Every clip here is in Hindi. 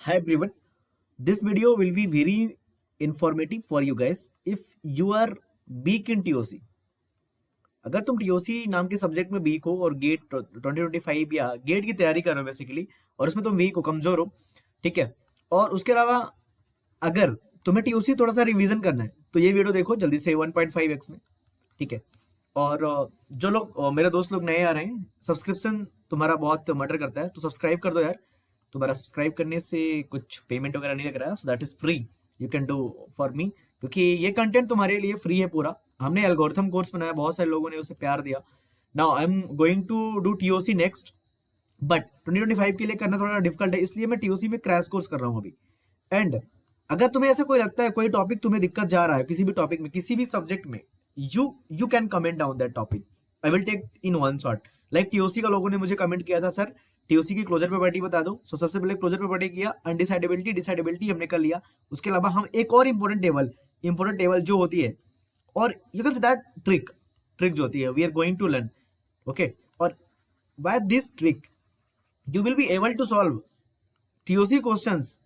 Hi everyone. This video will be very informative for you guys if you are weak in TOC. अगर तुम TOC नाम के सब्जेक्ट में वीक हो और गेट 2025 या गेट की तैयारी कर रहे हो बेसिकली और उसमें तुम वीक हो, कमजोर हो, ठीक है, और उसके अलावा अगर तुम्हें TOC थोड़ा सा रिवीजन करना है तो ये वीडियो देखो जल्दी से 1.5x में, ठीक है। और जो लोग मेरे दोस्त लोग नए आ रहे हैं, सब्सक्रिप्शन तुम्हारा बहुत मैटर करता है तो सब्सक्राइब कर दो यार। तुम्हारा सब्सक्राइब करने से कुछ पेमेंट वगैरह नहीं लग रहा है, so that is free, you can do for me, क्योंकि ये कंटेंट तुम्हारे लिए फ्री है पूरा। हमने एल्गोरिथम कोर्स बनाया, बहुत सारे लोगों ने उसे प्यार दिया। Now I am going to do TOC next, but 2025 के लिए करना थोड़ा डिफिकल्ट है, इसलिए मैं TOC में क्रैश कोर्स कर रहा हूँ अभी। एंड अगर तुम्हें ऐसा कोई लगता है, कोई टॉपिक तुम्हें दिक्कत जा रहा है किसी भी टॉपिक में, किसी भी सब्जेक्ट में, you can comment down that topic, I will take in one shot. Like TOC का लोगों ने मुझे कमेंट किया था, सर TOC की क्लोजर प्रॉपर्टी बता दो। सो सबसे पहले क्लोजर प्रॉपर्टी किया, अनडिसाइडेबिलिटी, डिसाइडेबिलिटी हमने कर लिया। उसके अलावा हम एक और इंपॉर्टेंट टेबल जो होती है, और you can say that trick जो होती है, we are going to learn, okay. और by this trick you will be able to solve TOC questions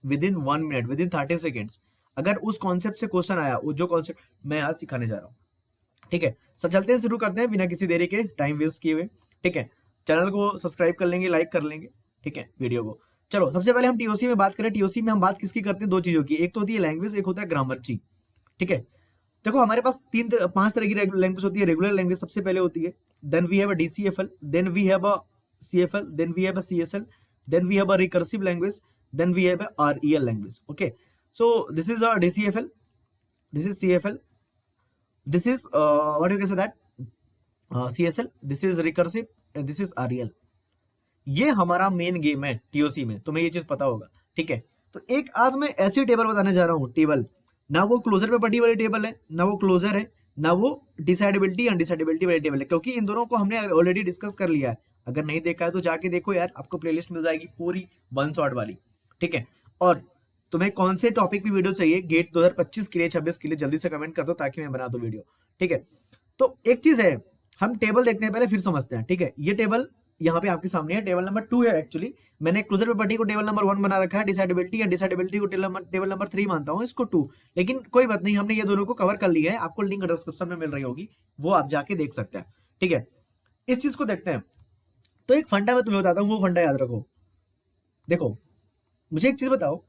within 1 minute, within 30 seconds. अगर उस कॉन्सेप्ट से क्वेश्चन आया, वो जो कॉन्सेप्ट मैं आज सिखाने जा रहा हूँ, ठीक है। सो चलते हैं, शुरू करते हैं बिना किसी देरी के, टाइम वेस्ट किए हुए, ठीक है। चैनल को सब्सक्राइब कर लेंगे, लाइक कर लेंगे, ठीक है, वीडियो को। चलो सबसे पहले हम TOC में बात करें। TOC में हम बात किसकी करते हैं? दो चीजों की, एक तो होती है लैंग्वेज, एक होता है ग्रामर जी, ठीक है। देखो हमारे पास 5 तरह की लैंग्वेज होती है। रेगुलर लैंग्वेज सबसे पहले होती है, then we have a DCFL, then we have a CFL, then we have a CSL, then we have a recursive language, then we have a REL language. Okay, so this is a DCFL, this is CFL, this is what you can say that CSL, this is recursive and this is REL. ये हमारा मेन गेम है TOC में, तुम्हें ये चीज पता होगा, ठीक है। तो एक आज मैं ऐसी टेबल बताने जा रहा हूँ, टेबल ना वो क्लोजर पे पटी वाली टेबल है, ना वो क्लोजर है, ना वो डिसाइडेबिलिटी अनडिसाइडेबिलिटी वाली टेबल है, क्योंकि इन दोनों को हमने ऑलरेडी डिस्कस कर लिया है। अगर नहीं देखा है तो जाके देखो यार, आपको प्लेलिस्ट मिल जाएगी पूरी 1 शॉट वाली, ठीक है। और तुम्हें कौन से टॉपिक पे वीडियो चाहिए गेट 2025 के लिए, 26 के लिए, जल्दी से कमेंट कर दो ताकि मैं बना दूं वीडियो, ठीक है। तो एक चीज है, हम टेबल देखते हैं पहले, फिर समझते हैं, ठीक है। ये टेबल यहाँ पे आपके सामने है, टेबल नंबर 2 है एक्चुअली। मैंने क्लोजर प्रॉपर्टी को टेबल नंबर 1 बना रखा है, डिसाइडेबिलिटी एंड डिसाइडेबिलिटी को टेबल नंबर 3 मानता हूँ, इसको 2, लेकिन कोई बात नहीं, हमने ये दोनों को कवर कर लिया है। आपको लिंक डिस्क्रिप्शन में मिल रही होगी, वो आप जाके देख सकते हैं, ठीक है। इस चीज को देखते हैं। तो एक फंडा मैं तुम्हें बताता हूँ, वो फंडा याद रखो। देखो मुझे एक चीज बताओ,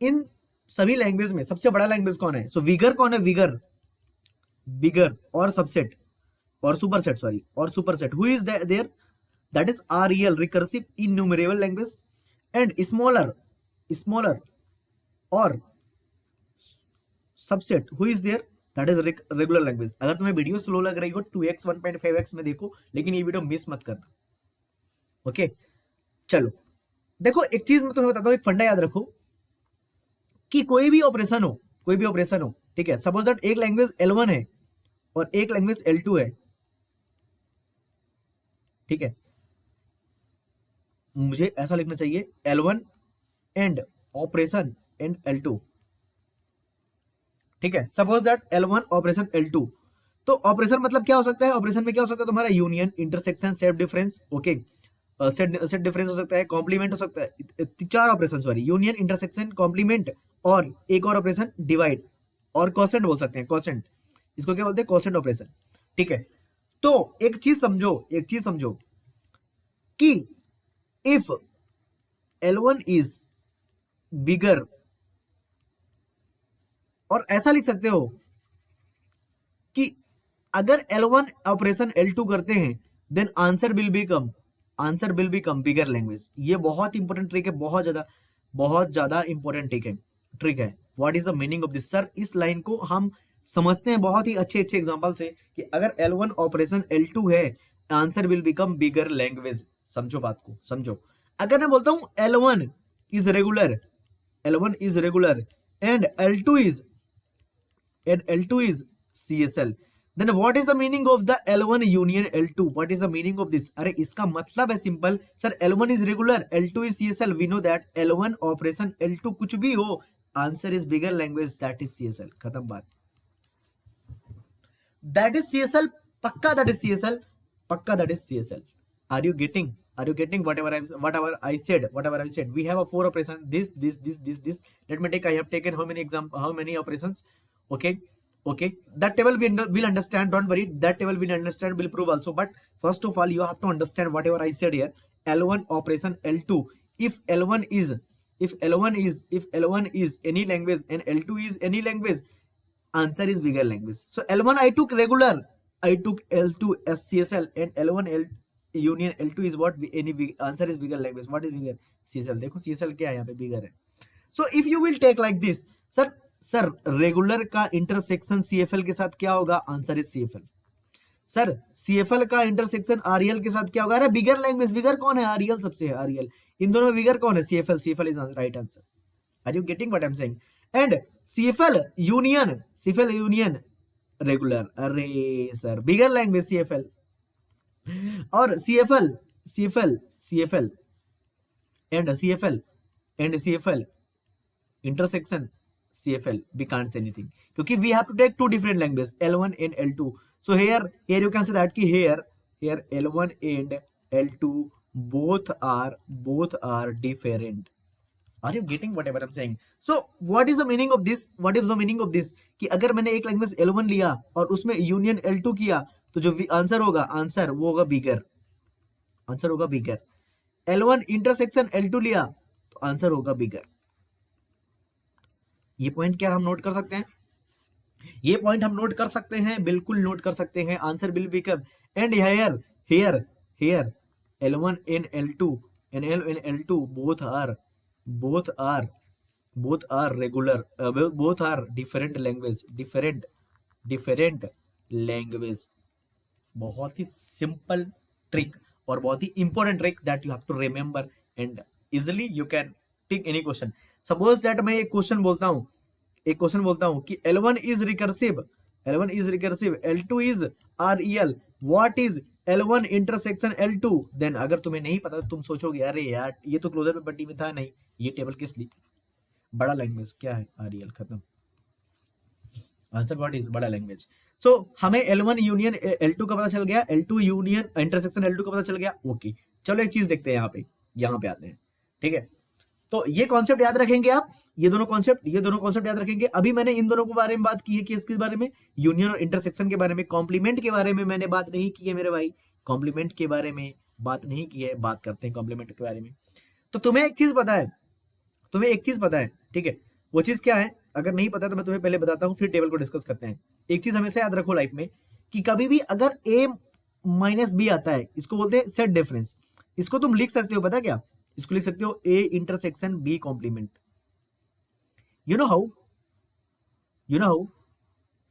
इन सभी लैंग्वेज में सबसे बड़ा लैंग्वेज कौन है? सो विगर कौन है? विगर और सबसेट और सुपरसेट, सॉरी, और superset, who is there? That is REL, recursive enumerable language. And smaller और subset, who is there? That is regular language. अगर तुम्हें वीडियो स्लो लग रही हो 2x 1.5x में देखो, लेकिन ये वीडियो मिस मत करना, ओके। चलो देखो, एक चीज मैं तुम्हें बताता हूं, एक फंडा याद रखो कि कोई भी ऑपरेशन हो, ठीक है। सपोज दैट एक लैंग्वेज L1 है और एक लैंग्वेज L2 है, ठीक है। मुझे ऐसा लिखना चाहिए, L1 and operation and L2, ठीक है। Suppose that L1 operation L2, तो ऑपरेशन मतलब क्या हो सकता है? ऑपरेशन में क्या हो सकता है तुम्हारा? Union, intersection, self difference, okay. Set difference हो सकता है, कॉम्प्लीमेंट हो सकता है, 4 operation, sorry, union, intersection, complement, और एक और ऑपरेशन डिवाइड, और कोसेंट बोल सकते हैं, कोसेंट, इसको क्या बोलते हैं? कोसेंट ऑपरेशन, ठीक है। तो एक चीज समझो कि इफ L1 इज बिगर, और ऐसा लिख सकते हो कि अगर L1 ऑपरेशन L2 करते हैं, then answer will become bigger language. ये बहुत इंपॉर्टेंट ट्रिक है, बहुत ज्यादा इंपॉर्टेंट ट्रिक है। What is the meaning of this? Sir इस लाइन को हम समझते हैं बहुत ही अच्छे एग्जांपल से कि अगर L1 ऑपरेशन L2 है, answer will become bigger language. समझो बात को, समझो। अगर मैं बोलता हूं L1 is regular and L2 is CSL, then what is the meaning of the L1 union L2? What is the meaning of this? अरे इसका मतलब है simple, sir L1 is regular, L2 is CSL, we know that L1 operation L2 कुछ भी हो, answer is bigger language, that is CSL, खत्म बात। दैट इज CSL, पक्का that is CSL, are you getting? Are you getting whatever I said? We have a 4 operation, this. Let me take, I have taken how many operations? Okay. That table will understand, don't worry, that table will understand, will prove also. But first of all, you have to understand whatever I said here. L1 operation L2. If L1 is any language and L2 is any language, answer is bigger language. So L1 I took regular, I took L2 SCSL, and L1 L union L2 is what? Any answer is bigger language. What is bigger? CSL. देखो CSL क्या है यहाँ पे, bigger है. So if you will take like this, sir regular का इंटरसेक्शन CFL के साथ क्या होगा? Answer is CFL. Sir CFL का इंटरसेक्शन REL के साथ क्या होगा? अरे बिगर लैंग्वेज, बिगर कौन है? REL सबसे है, REL. इन दोनों में बिगर कौन है? CFL is right answer. Are you getting what I am saying? And CFL union regular. अरे सर बिगर लैंग्वेज CFL, और CFL and CFL intersection CFL, we can't say anything क्योंकि we have to take two different languages, L1 and L2. So here you can say that कि here L1 and L2 both are different. Are you getting whatever I'm saying? So what is the meaning of this? कि अगर मैंने एक लैंग्वेज L1 लिया और उसमें यूनियन L2 किया, तो जो आंसर होगा वो होगा बिगर. L1 इंटरसेक्शन L2 लिया तो आंसर होगा बिगर. ये पॉइंट क्या हम नोट कर सकते हैं? ये पॉइंट हम नोट कर सकते हैं, बिल्कुल नोट कर सकते हैं. Answer will become. And here L1 and L2 both are regular, both are different language. बहुत ही सिंपल ट्रिक और बहुत ही important trick that you have to remember and easily you can tick any question. Suppose that मैं एक क्वेश्चन बोलता हूं कि L1 is recursive, L2 is REL, what is L1 intersection L2? Then अगर तुम्हें नहीं पता तो तुम सोचोगे अरे यार ये तो क्लोजर पे पट्टी में था, नहीं ये टेबल किस लिए? बड़ा लैंग्वेज क्या है? REL. खत्म. Answer what is? बड़ा लैंग्वेज. सो हमें L1 यूनियन L2 का पता चल गया, L2 यूनियन इंटरसेक्शन L2 का पता चल गया. ओके, चलो एक चीज देखते हैं, यहाँ पे आते हैं. ठीक है, तो ये कॉन्सेप्ट याद रखेंगे आप, ये दोनों कॉन्सेप्ट याद रखेंगे. अभी मैंने इन दोनों के बारे में बात की है कि इसके बारे में, यूनियन और इंटरसेक्शन के बारे में. कॉम्प्लीमेंट के बारे में मैंने बात नहीं की है मेरे भाई, कॉम्प्लीमेंट के बारे में बात नहीं की है. बात करते हैं कॉम्प्लीमेंट के बारे में. तो तुम्हें एक चीज पता है, ठीक है, वो चीज क्या है? अगर नहीं पता तो मैं तुम्हें पहले बताता हूँ, फिर टेबल को डिस्कस करते हैं. एक चीज हमेशा याद रखो लाइफ में कि कभी भी अगर A माइनस B आता है, इसको बोलते हैं सेट डिफरेंस. इसको तुम लिख सकते हो, पता क्या? इसको लिख सकते हो A intersection B complement. You know how?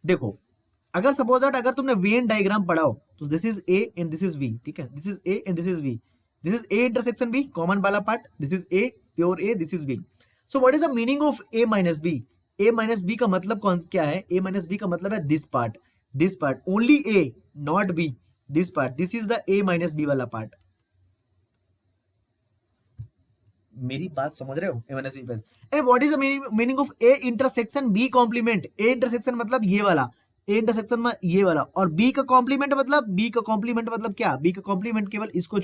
देखो, अगर सपोज दैट अगर तुमने वेन डायग्राम पढ़ा हो तो this is A and this is V. ठीक है, this is A and this is V. This is A intersection B, common वाला part. This is A, pure A, this is B. So what is the meaning of A minus B? A minus B का मतलब क्या है? A माइनस B का मतलब है this part, only A, not B. This part, this is the A minus B वाला पार्ट. मेरी बात समझ रहे हो? A minus B. And what is the meaning of A intersection B complement? A intersection मतलब ये वाला, A इंटरसेक्शन में ये वाला, और B का कॉम्प्लीमेंट मतलब क्या? B का कॉम्प्लीमेंट केवल इसको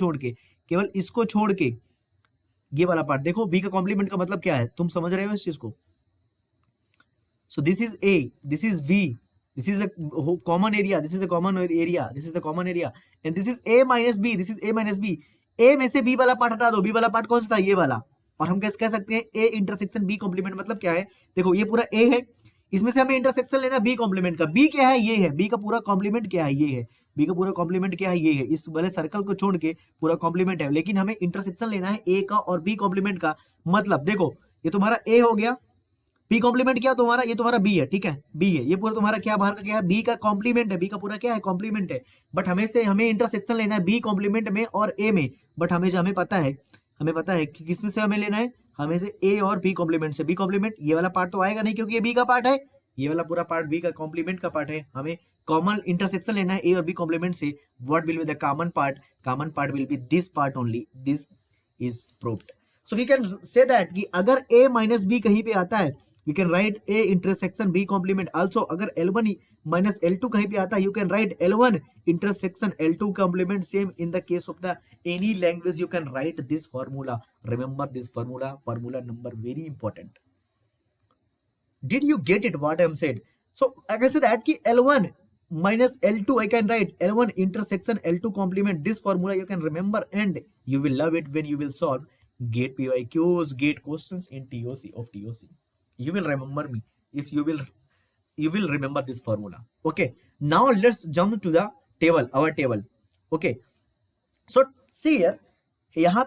छोड़ के ये वाला पार्ट. देखो B का कॉम्प्लीमेंट का मतलब क्या है, तुम समझ रहे हो इस चीज को? So this is A, this is V, this is the common area, this is the common area, and this is A minus B. A में से B वाला पार्ट हटा दो. B वाला पार्ट कौन सा था? ये वाला. और हम कैसे कह सकते हैं A इंटरसेक्शन B कॉम्प्लीमेंट मतलब क्या है? देखो ये पूरा A है, इसमें से हमें इंटरसेक्शन लेना B कॉम्प्लीमेंट का. B क्या है? ये है. B का पूरा कॉम्प्लीमेंट क्या है? ये है. B का पूरा कॉम्प्लीमेंट क्या है? ये है. इस वाले सर्कल को छोड़ के पूरा कॉम्प्लीमेंट है, लेकिन हमें इंटरसेक्शन लेना है A का और B कॉम्प्लीमेंट का. मतलब देखो ये तुम्हारा A हो गया, B कॉम्प्लीमेंट क्या तुम्हारा? ये तुम्हारा B है. ठीक है, B है. ये पूरा तुम्हारा क्या बाहर का क्या है? B का कॉम्प्लीमेंट है. B का पूरा क्या है? कॉम्प्लीमेंट है. बट हमें इंटरसेक्शन लेना है B कॉम्प्लीमेंट में और A में. बट हमें पता है कि किसमें से हमें लेना है? हमें से A और B कॉम्प्लीमेंट से. B कॉम्प्लीमेंट ये वाला पार्ट तो आएगा नहीं क्योंकि ये B का पार्ट है. ये वाला पूरा पार्ट B का कॉम्प्लीमेंट का पार्ट है. हमें कॉमन इंटरसेक्शन लेना है A और B कॉम्प्लीमेंट से. What will be the common part will be this part only. This is proved. So we can say that कि अगर A माइनस B कहीं पे आता है, we can write A intersection B complement also. अगर L1 माइनस L2 कहीं पे आता है, you can write L1 intersection L2 complement. Same in the case of the any language, you can write this formula. Remember this formula, formula number very important. Did you get it what I am said? So I can say that ki L1 minus L2, I can write L1 intersection L2 complement. This formula you can remember and you will love it when you will solve gate PYQs, gate questions in TOC of TOC. You will remember me if you will remember this formula. Okay, now let's jump to the table, our table. Okay, so see here, यहाँ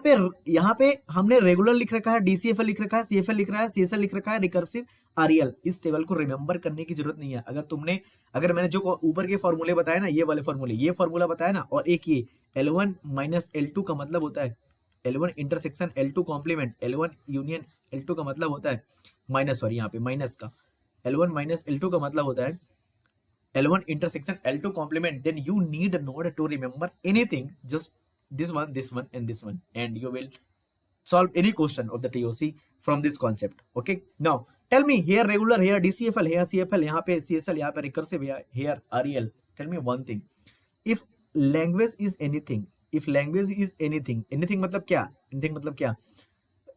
पे हमने रेगुलर लिख रखा है, डीसीएफएल लिख रखा है, सीएफएल लिख रहा है, सीएसएल लिख रखा है, रिकर्सिव, आरईएल. इस टेबल को रिमेंबर करने की जरूरत नहीं है. अगर मैंने जो ऊपर के फॉर्मूले बताए ना, ये वाले फॉर्मूले, ये फॉर्मूला बताया ना, और एक ये L1 माइनस L2 का मतलब होता है L1 intersection L2 complement, L1 union L2 का मतलब होता है माइनस, सॉरी यहाँ पे माइनस का, L1 माइनस L2 का मतलब होता है L1 intersection L2 complement. Then you need not to remember anything, just this one and this one, and you will solve any question of the TOC from this concept. Okay, now tell me, here regular, here DCFL, here CFL, यहाँ पे CSL, यहाँ पे recursive, here REL. Tell me one thing, if language is anything, anything मतलब क्या, anything मतलब क्या,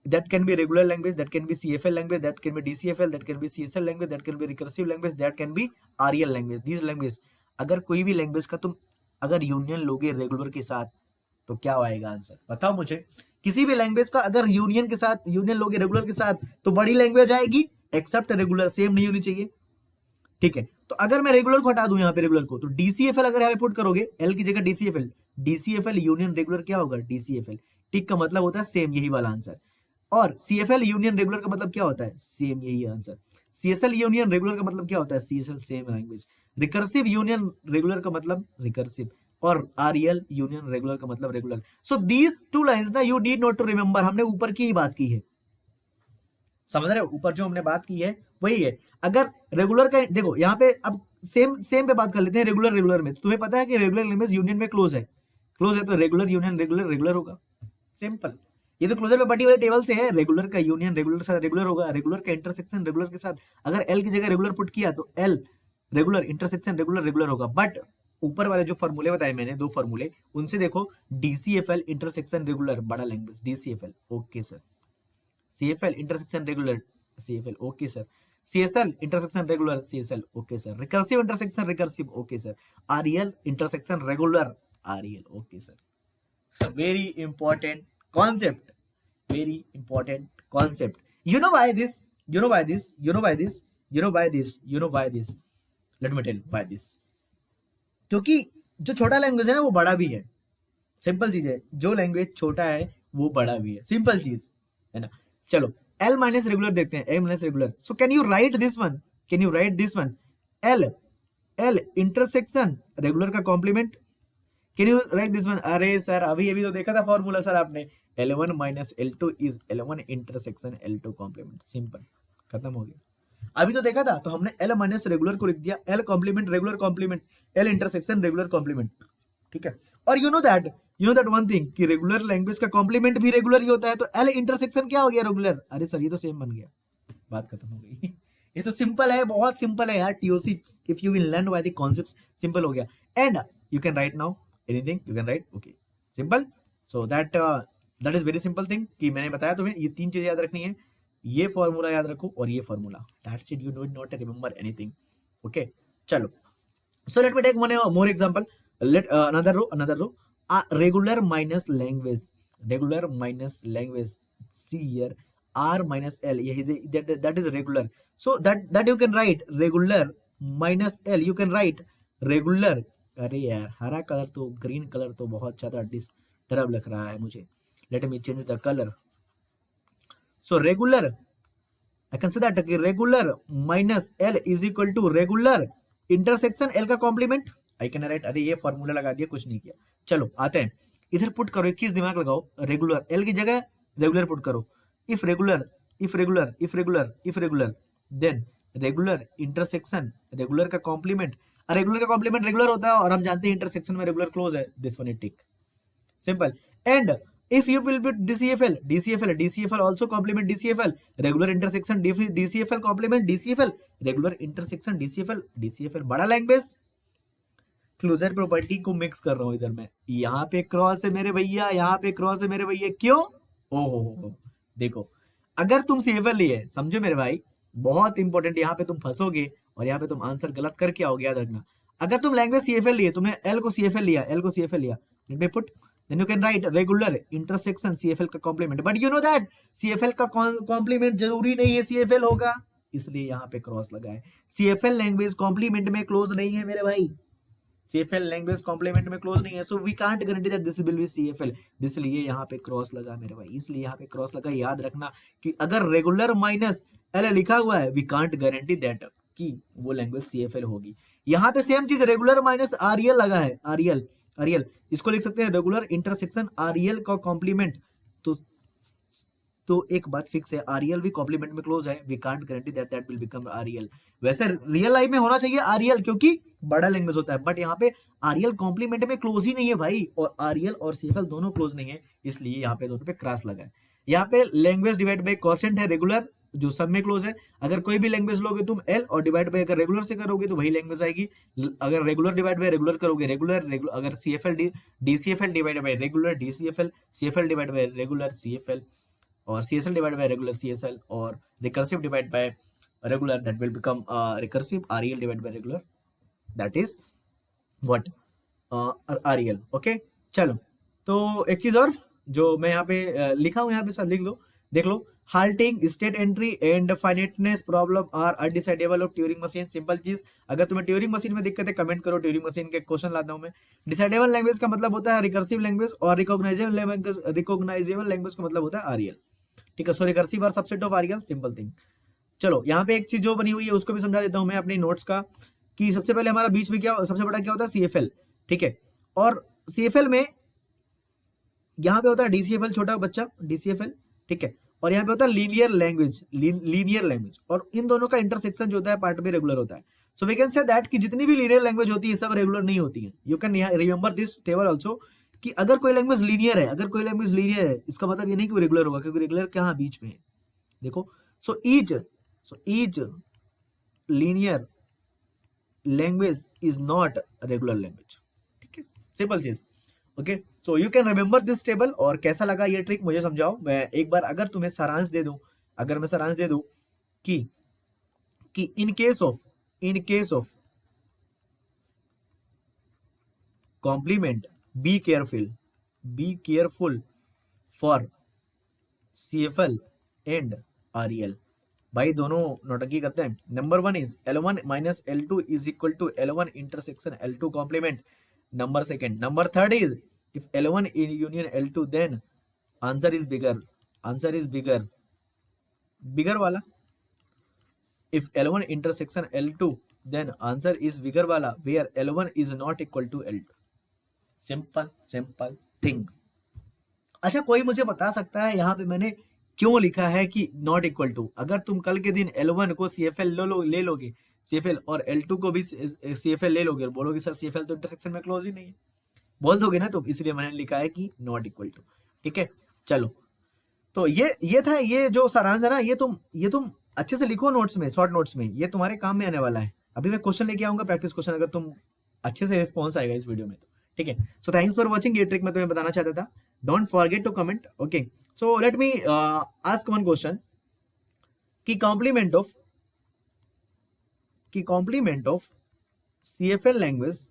that can be regular language, that can be CFL language, that can be DCFL, that can be CSL language, that can be recursive language, that can be REL language. These language, अगर कोई भी लैंग्वेज का तुम अगर यूनियन लोगे रेगुलर के साथ तो क्या आएगा आंसर, बताओ मुझे. किसी भी लैंग्वेज का अगर यूनियन के साथ, यूनियन लोगे रेगुलर के साथ, तो बड़ी लैंग्वेज आएगी, एक्सेप्ट रेगुलर, सेम नहीं होनी चाहिए. ठीक है, तो अगर मैं रेगुलर को हटा दूं यहाँ पे रेगुलर को, तो डीसीएफएल अगर यहाँ पे पुट करोगे, एल की जगह डीसीएफएल, डीसीएफएल यूनियन रेगुलर क्या होगा, डीसीएफएल. टिक का मतलब होता है सेम, यही वाला आंसर. और सीएफएल यूनियन रेगुलर का मतलब क्या होता है, सेम, यही आंसर. सीएसएल यूनियन रेगुलर का मतलब क्या होता है, CSL, same language. Recursive union regular का मतलब रिकर्सिव, और आरईएल यूनियन रेगुलर का मतलब regular. So these two lines ना you need not to remember. हमने ऊपर की ही बात की है, समझ रहे हो, ऊपर जो हमने बात की है वही है. अगर रेगुलर का देखो यहाँ पे, अब सेम पे बात कर लेते हैं. रेगुलर में तुम्हें पता है कि रेगुलर लैंग्वेज यूनियन में क्लोज है तो रेगुलर यूनियन रेगुलर होगा. सिंपल, ये तो क्लोजर पे बटी वाले टेबल से है. रेगुलर का यूनियन रेगुलर के साथ रेगुलर होगा, रेगुलर का इंटरसेक्शन रेगुलर के साथ. अगर एल की जगह रेगुलर पुट किया तो एल रेगुलर इंटरसेक्शन रेगुलर होगा. बट ऊपर वाले जो फॉर्मूले बताए मैंने, दो फॉर्मूले, उनसे देखो, डीसीएफएल इंटरसेक्शन रेगुलर, बड़ा language, DCFL, okay sir. CFL intersection regular, CFL, okay sir. CSL intersection regular, CSL, okay sir. Recursive intersection recursive, okay sir. REL intersection regular, REL, okay sir. Very important concept, very important concept. You know why this, let me tell why this. क्योंकि जो छोटा लैंग्वेज है ना वो बड़ा भी है. सिंपल चीज है, जो लैंग्वेज छोटा है वो बड़ा भी है, सिंपल चीज है ना. चलो L माइनस रेगुलर देखते हैं, L minus regular. So can you write this one, L intersection regular का complement. Can you write this one. अरे सर अभी तो देखा था फॉर्मूला सर आपने, L1 minus L2 is L1 intersection L2 complement. Simple, खत्म हो गया. अभी तो देखा था, तो हमने L माइनस रेगुलर को लिख दिया, L complement regular complement, L intersection regular complement. ठीक है, और you know that one thing कि रेगुलर लैंग्वेज का कॉम्प्लीमेंट भी रेगुलर ही होता है. तो L इंटरसेक्शन क्या हो गया, रेगुलर. अरे सर ये तो सेम बन गया, बात खत्म हो गई. ये तो सिंपल है, बहुत सिंपल है यार. TOC if you will learn by the concepts, simple हो गया. And you can right now anything, you can right, okay, simple. So that is very simple thing कि मैंने बताया तुम्हें, ये तीन चीजें याद रखनी है. ये फॉर्मूला याद रखो और ये formula, that's it. You need not remember anything. Okay, चलो. So let me take one more example. Let another row. Regular minus language, see here, R minus L, that is regular. So that you can write regular minus L, you can write regular. अरे यार हरा कलर तो, ग्रीन कलर तो बहुत ज्यादा डिस्टर्ब लग रहा है मुझे. Let me change the colour. So regular, I can say that regular minus L is equal to regular intersection L का कॉम्प्लीमेंट. आई कैन राइट, अरे ये फॉर्मूला लगा दिया, कुछ नहीं किया. चलो आते हैं इधर, पुट करो, एक चीज दिमाग लगाओ, रेगुलर L की जगह रेगुलर पुट करो. if regular then regular intersection regular का complement. रेगुलर का कॉम्प्लीमेंट रेगुलर होता है और हम जानते हैं इंटरसेक्शन में रेगुलर क्लोज है. This one is tick, simple. And If you will be DCFL also complement DCFL, regular intersection DCFL complement DCFL, regular intersection DCFL बड़ा लैंग्वेज। क्लोजर प्रॉपर्टी को मिक्स कर रहा हूं इधर मैं, यहाँ पे क्रॉस है मेरे भैया, यहाँ पे क्रॉस है मेरे भैया, क्यों? ओहो, देखो अगर तुम सीएफएल लिए, समझो मेरे भाई, बहुत इंपॉर्टेंट, यहाँ पे तुम फंसोगे और यहाँ पे तुम आंसर गलत करके आओगे, याद रखना। अगर तुम लैंग्वेज सीएफएल लिए, तुमने एल को सीएफएल लिया, let me put, then you can write regular intersection CFL का complement, but you know that CFL का कॉम्प्लीमेंट जरूरी नहीं है सीएफएल होगा, इसलिए यहाँ पे क्रॉस लगा है। सीएफएल लैंग्वेज कॉम्प्लीमेंट में क्लोज नहीं है मेरे भाई, CFL लैंग्वेज कॉम्प्लीमेंट में क्लोज नहीं है, so we can't guarantee that this will be CFL, इसलिए यहाँ पे क्रॉस लगा मेरे भाई, इसलिए यहाँ पे क्रॉस लगा। याद रखना कि अगर रेगुलर माइनस एल लिखा हुआ है, वी कांट गारंटी दैट कि वो लैंग्वेज CFL होगी। यहाँ पे सेम चीज रेगुलर माइनस आरएल लगा है, आरएल इसको लिख सकते हैं रेगुलर इंटरसेक्शन आरएल का कॉम्प्लीमेंट, तो एक बात फिक्स है, आरएल भी कॉम्प्लीमेंट में क्लोज है, we can't guarantee that that will become RL. वैसे रियल लाइफ में होना चाहिए आरएल, क्योंकि बड़ा लैंग्वेज होता है, बट यहाँ पे आरएल कॉम्प्लीमेंट में क्लोज ही नहीं है भाई, और आरएल और सीएफएल दोनों क्लोज नहीं है, इसलिए यहाँ पे दोनों पे क्रॉस लगा है। यहाँ पे लैंग्वेज डिवाइड बाय कोशेंट है रेगुलर, जो सब में क्लोज है। अगर कोई भी लैंग्वेज लोगे तुम एल और डिवाइड बाय अगर रेगुलर से करोगे तो वही लैंग्वेज आएगी, अगर रेगुलर डिवाइड बाय रेगुलर करोगे रेगुलर, अगर CFL DCFL divide by regular DCFL, CFL divide by regular CFL, और CSL divided by regular CSL, और recursive divided by regular, that will become recursive REL divided by regular, that is what REL। Okay चलो, तो एक चीज और जो मैं यहाँ पे लिखा हूँ, यहाँ पे सर लिख लो, देख लो, halting state entry and finiteness problem are undecidable of Turing machine. Simple चीज, अगर तुम्हें ट्यूरिंग मशीन में दिक्कत है कमेंट करो, ट्यूरिंग मशीन के क्वेश्चन लाता हूं मैं। डिसाइडेबल लैंग्वेज का मतलब होता है रिकर्सिव लैंग्वेज, और रिकॉग्नाइजेबल लैंग्वेज का मतलब होता है आरएल, ठीक है। So recursive are subset of RL, simple thing. चलो यहाँ पे एक चीज जो बनी हुई है उसको भी समझा देता हूं मैं अपने नोट्स का, कि सबसे पहले हमारा बीच में क्या सबसे बड़ा क्या होता है, सीएफएल, ठीक है। और सीएफएल में यहाँ पे होता है डीसीएफएल, छोटा बच्चा डीसीएफएल, ठीक है। और यहाँ पे होता है लीनियर लैंग्वेज, और इन दोनों का इंटरसेक्शन जो होता है पार्ट में रेगुलर होता है। So we can say that कि जितनी भी लीनियर लैंग्वेज होती है सब रेगुलर नहीं होती है। You can remember this table also, कि अगर कोई लैंग्वेज लीनियर है, इसका मतलब ये नहीं कि वो रेगुलर होगा, क्योंकि रेगुलर कहाँ बीच में है, देखो। So each linear language is not regular language, ठीक है, सिंपल चीज। Okay, so you can remember this table. और कैसा लगा ये ट्रिक मुझे समझाओ, मैं एक बार अगर तुम्हें सारांश दे दूं, कि in case of complement, be careful for CFL and REL। भाई दोनों नौटंकी करते हैं। Number 1 is L1 minus L2 is equal to L1 intersection L2 complement. Number 3rd is if L1 in union L2 then answer is bigger वाला। if L1 intersection L2 then answer is bigger वाला, where L1 is not equal to L2। simple thing। अच्छा, कोई मुझे बता सकता है यहाँ पे मैंने क्यों लिखा है कि नॉट इक्वल टू? अगर तुम कल के दिन L1 को CFL ले लोगे, CFL और L2 को भी CFL ले लोगे और बोलोगे सर CFL तो इंटरसेक्शन में क्लोज ही नहीं है, बोल दोगे ना तुम, इसलिए मैंने लिखा है कि नॉट इक्वल टू। ठीक है, चलो, तो ये था, ये जो सारांश है ना, ये तुम अच्छे से लिखो नोट्स में, शॉर्ट नोट्स में, ये तुम्हारे काम में आने वाला है। अभी मैं क्वेश्चन लेके आऊंगा, प्रैक्टिस क्वेश्चन, अगर तुम अच्छे से रिस्पॉन्स आएगा इस वीडियो में तो। ठीक है, सो थैंक्स फॉर वॉचिंग। ये ट्रिक मैं तुम्हें बताना चाहता था। Don't forget to comment. Okay, so let me ask one question कि complement of CFL language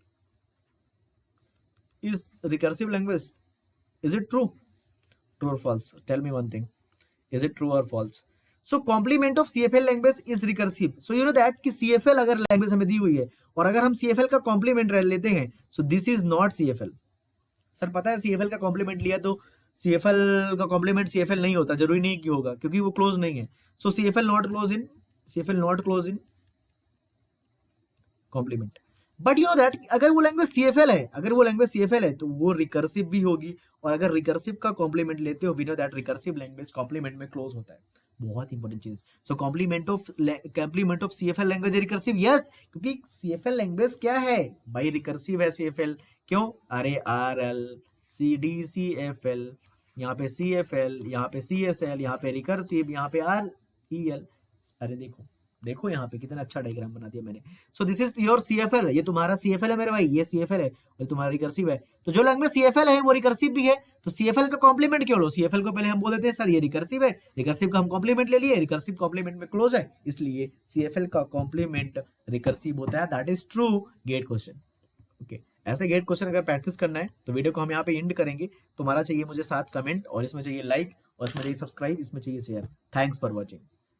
is recursive language. Is it true? True or false? Tell me one thing. Is it true or false? So complement of CFL language is recursive. So you know that कि CFL अगर लैंग्वेज हमें दी हुई है और अगर हम CFL का कॉम्प्लीमेंट लेते हैं, so this is not CFL। Sir पता है CFL का कॉम्प्लीमेंट लिया तो CFL का कॉम्प्लीमेंट CFL नहीं होता, जरूरी नहीं कि होगा, क्योंकि वो क्लोज नहीं है। So CFL not close in complement. But you know that अगर वो लैंग्वेज CFL है तो वो रिकर्सिव भी होगी, और अगर रिकर्सिव का कॉम्प्लीमेंट लेते हो, we know that recursive language complement में क्लोज होता है। बहुत इंपॉर्टेंट चीज। So complement of CFL language recursive, yes, क्योंकि CFL लैंग्वेज क्या है भाई, रिकर्सिव है CFL। क्यों? अरे RL CDCFL यहाँ पे CFL, यहाँ पे CSL, यहाँ पे रिकर्सिव, यहाँ पे REL। अरे देखो देखो यहाँ पे कितना अच्छा डायग्राम बना दिया मैंने। So this is your CFL, ये तुम्हारा CFL है मेरे भाई, ये CFL है और तुम्हारा रिकर्सिव है। तो जो लैंग्वेज CFL है वो रिकर्सिव भी है, तो CFL का कॉम्प्लीमेंट क्यों लो? CFL को पहले हम बोल देते हैं सर ये रिकर्सिव है, रिकर्सिव का हम कॉम्प्लीमेंट ले लिए, रिकर्सिव कॉम्प्लीमेंट में क्लोज है, इसलिए CFL का कॉम्प्लीमेंट रिकर्सिव होता है। That is true GATE question. Okay, ऐसे गेट क्वेश्चन अगर प्रैक्टिस करना है तो वीडियो को हम यहाँ पे एंड करेंगे। तुम्हारा चाहिए मुझे 7 कमेंट, और इसमें चाहिए लाइक, और इसमें चाहिए सब्सक्राइब, इसमें चाहिए शेयर। Thanks for watching.